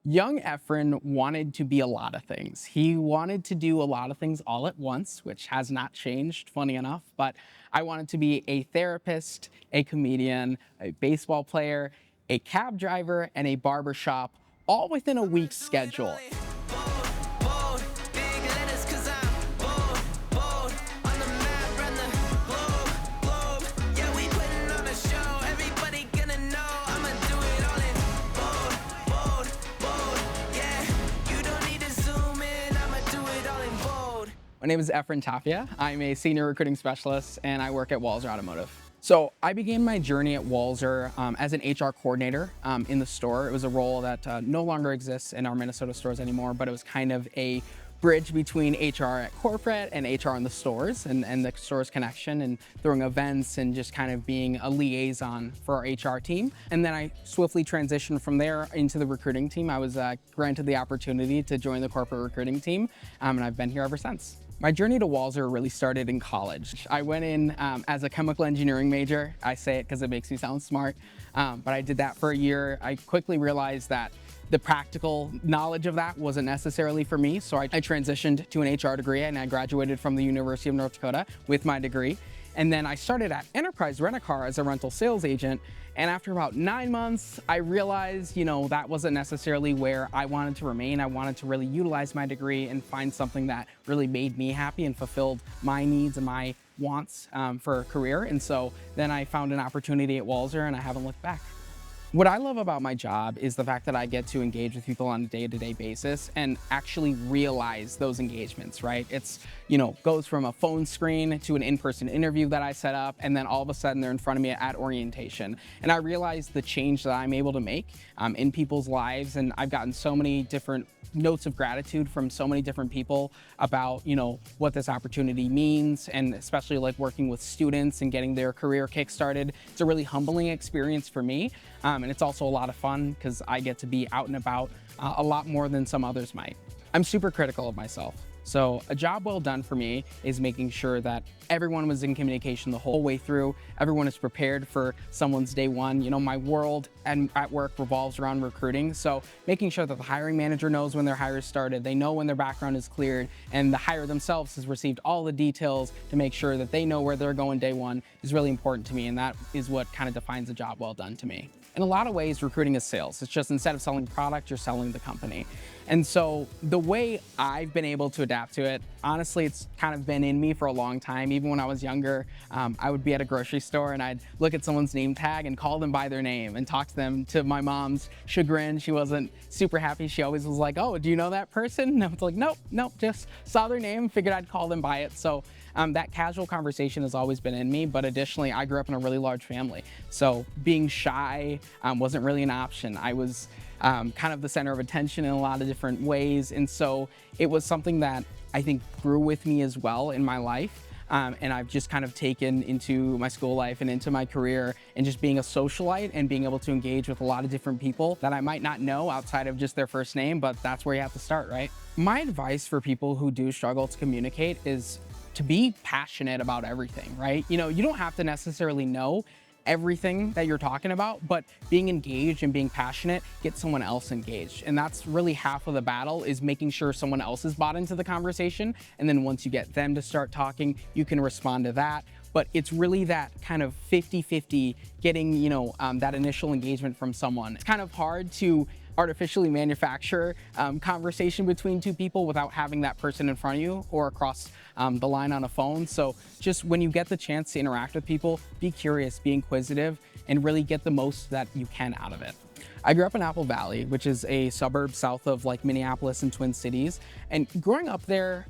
Young Efrain wanted to be a lot of things. He wanted to do a lot of things all at once, which has not changed, funny enough, but I wanted to be a therapist, a comedian, a baseball player, a cab driver, and a barbershop, all within a week's schedule. My name is Efrain Tapia. I'm a senior recruiting specialist and I work at Walser Automotive. So I began my journey at Walser as an HR coordinator in the store. It was a role that no longer exists in our Minnesota stores anymore, but it was kind of a bridge between HR at corporate and HR in the stores and the stores connection and throwing events and just kind of being a liaison for our HR team. And then I swiftly transitioned from there into the recruiting team. I was granted the opportunity to join the corporate recruiting team and I've been here ever since. My journey to Walser really started in college. I went in as a chemical engineering major. I say it because it makes me sound smart, but I did that for a year. I quickly realized that the practical knowledge of that wasn't necessarily for me, so I transitioned to an HR degree and I graduated from the University of North Dakota with my degree. And then I started at Enterprise Rent-A-Car as a rental sales agent. And after about 9 months, I realized, that wasn't necessarily where I wanted to remain. I wanted to really utilize my degree and find something that really made me happy and fulfilled my needs and my wants for a career. And so then I found an opportunity at Walser and I haven't looked back. What I love about my job is the fact that I get to engage with people on a day-to-day basis and actually realize those engagements, right? It's, goes from a phone screen to an in-person interview that I set up, and then all of a sudden they're in front of me at orientation. And I realize the change that I'm able to make in people's lives, and I've gotten so many different notes of gratitude from so many different people about, what this opportunity means, and especially like working with students and getting their career kick-started. It's a really humbling experience for me. And it's also a lot of fun because I get to be out and about a lot more than some others might. I'm super critical of myself. So a job well done for me is making sure that everyone was in communication the whole way through. Everyone is prepared for someone's day one. My world and at work revolves around recruiting. So making sure that the hiring manager knows when their hire started, they know when their background is cleared, and the hire themselves has received all the details to make sure that they know where they're going day one is really important to me. And that is what kind of defines a job well done to me. In a lot of ways, recruiting is sales. It's just instead of selling product, you're selling the company. And so the way I've been able to adapt to it, honestly, it's kind of been in me for a long time. Even when I was younger, I would be at a grocery store and I'd look at someone's name tag and call them by their name and talk to them. To my mom's chagrin, she wasn't super happy. She always was like, "Oh, do you know that person?" And I was like, nope, just saw their name, figured I'd call them by it. So that casual conversation has always been in me, but additionally, I grew up in a really large family. So being shy wasn't really an option. I was kind of the center of attention in a lot of different ways. And so it was something that I think grew with me as well in my life. And I've just kind of taken into my school life and into my career, and just being a socialite and being able to engage with a lot of different people that I might not know outside of just their first name, but that's where you have to start, right? My advice for people who do struggle to communicate is to be passionate about everything, right? You don't have to necessarily know everything that you're talking about, but being engaged and being passionate gets someone else engaged. And that's really half of the battle, is making sure someone else is bought into the conversation. And then once you get them to start talking, you can respond to that. But it's really that kind of 50-50 getting, that initial engagement from someone. It's kind of hard to artificially manufacture conversation between two people without having that person in front of you or across the line on a phone. So just when you get the chance to interact with people, be curious, be inquisitive, and really get the most that you can out of it. I grew up in Apple Valley, which is a suburb south of Minneapolis and Twin Cities. And growing up there,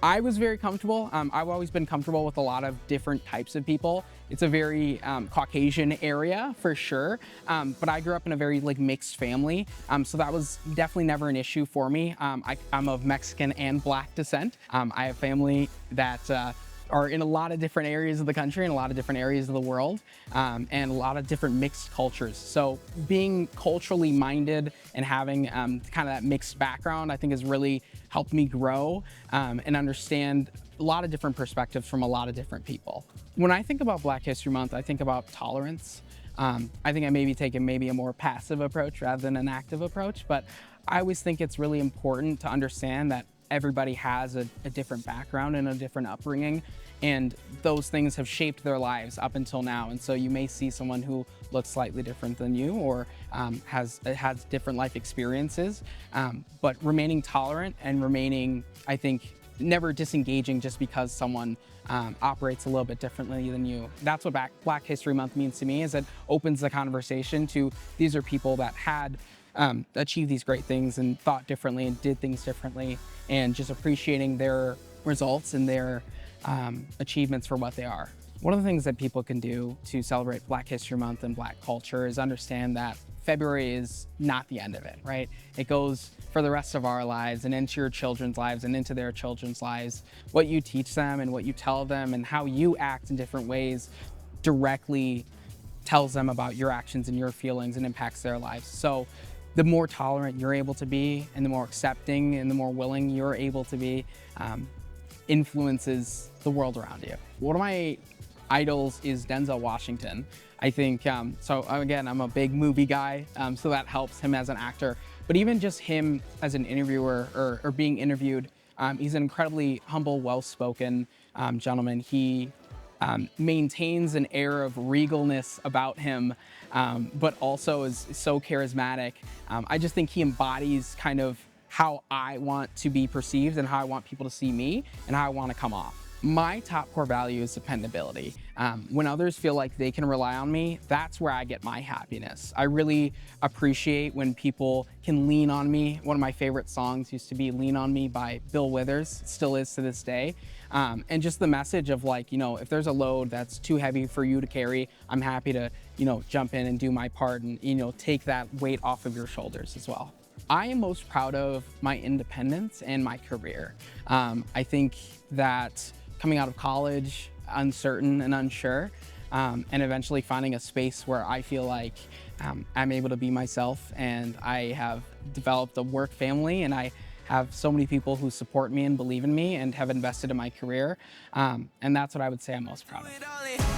I was very comfortable. I've always been comfortable with a lot of different types of people. It's a very Caucasian area for sure, but I grew up in a very mixed family, so that was definitely never an issue for me. I'm of Mexican and Black descent. I have family that are in a lot of different areas of the country and a lot of different areas of the world, and a lot of different mixed cultures. So being culturally minded and having kind of that mixed background, I think has really helped me grow and understand a lot of different perspectives from a lot of different people. When I think about Black History Month, I think about tolerance. I think I maybe taken maybe a more passive approach rather than an active approach, but I always think it's really important to understand that everybody has a different background and a different upbringing, and those things have shaped their lives up until now. And so you may see someone who looks slightly different than you, or has different life experiences, but remaining tolerant and remaining, I think, never disengaging just because someone operates a little bit differently than you. That's what Black History Month means to me, is it opens the conversation to, these are people that had achieved these great things and thought differently and did things differently, and just appreciating their results and their achievements for what they are. One of the things that people can do to celebrate Black History Month and Black culture is understand that February is not the end of it, right? It goes for the rest of our lives and into your children's lives and into their children's lives. What you teach them and what you tell them and how you act in different ways directly tells them about your actions and your feelings and impacts their lives. So the more tolerant you're able to be, and the more accepting and the more willing you're able to be, influences the world around you. One of my idols is Denzel Washington. I think, so again, I'm a big movie guy, so that helps him as an actor. But even just him as an interviewer or being interviewed, he's an incredibly humble, well-spoken gentleman. He maintains an air of regalness about him, but also is so charismatic. I just think he embodies kind of how I want to be perceived and how I want people to see me and how I want to come off. My top core value is dependability. When others feel like they can rely on me, that's where I get my happiness. I really appreciate when people can lean on me. One of my favorite songs used to be Lean On Me by Bill Withers, it still is to this day. And just the message of, like, if there's a load that's too heavy for you to carry, I'm happy to, jump in and do my part and, take that weight off of your shoulders as well. I am most proud of my independence and my career. I think that coming out of college, uncertain and unsure, and eventually finding a space where I feel like I'm able to be myself, and I have developed a work family, and I have so many people who support me and believe in me and have invested in my career. And that's what I would say I'm most proud of.